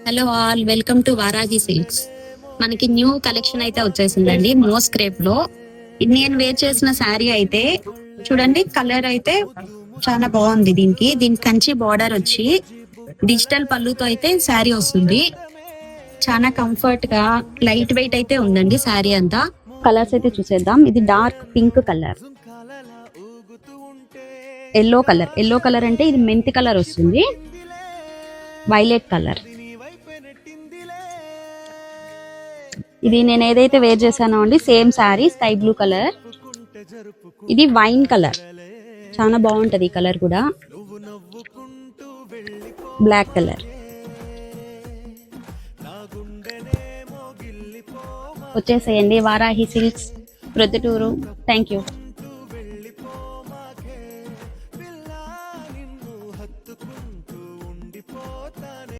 Hello all, welcome to Varahi silks. మనకి new collection అయితే వచ్చేసిందండి మోస్ క్రేప్ లో. నేను వేర్ చేసిన శారీ అయితే చూడండి, కలర్ అయితే చాలా బాగుంది. దీనికి కంచి బార్డర్ వచ్చి డిజిటల్ పళ్ళుతో అయితే శారీ వస్తుంది. చాలా కంఫర్ట్ గా లైట్ వెయిట్ అయితే ఉందండి శారీ అంతా. కలర్స్ అయితే చూసేద్దాం. ఇది dark pink colour, yellow colour అంటే ఇది మెంతి కలర్ వస్తుంది, వైలెట్ కలర్. ఇది నేను ఏదైతే వేర్ చేశానో అండి same sari sky blue colour. ఇది వైన్ కలర్, చాలా బాగుంటది ఈ కలర్ కూడా. Black colour. వచ్చేసేయండి Varahi silks Proddatur. Thank you.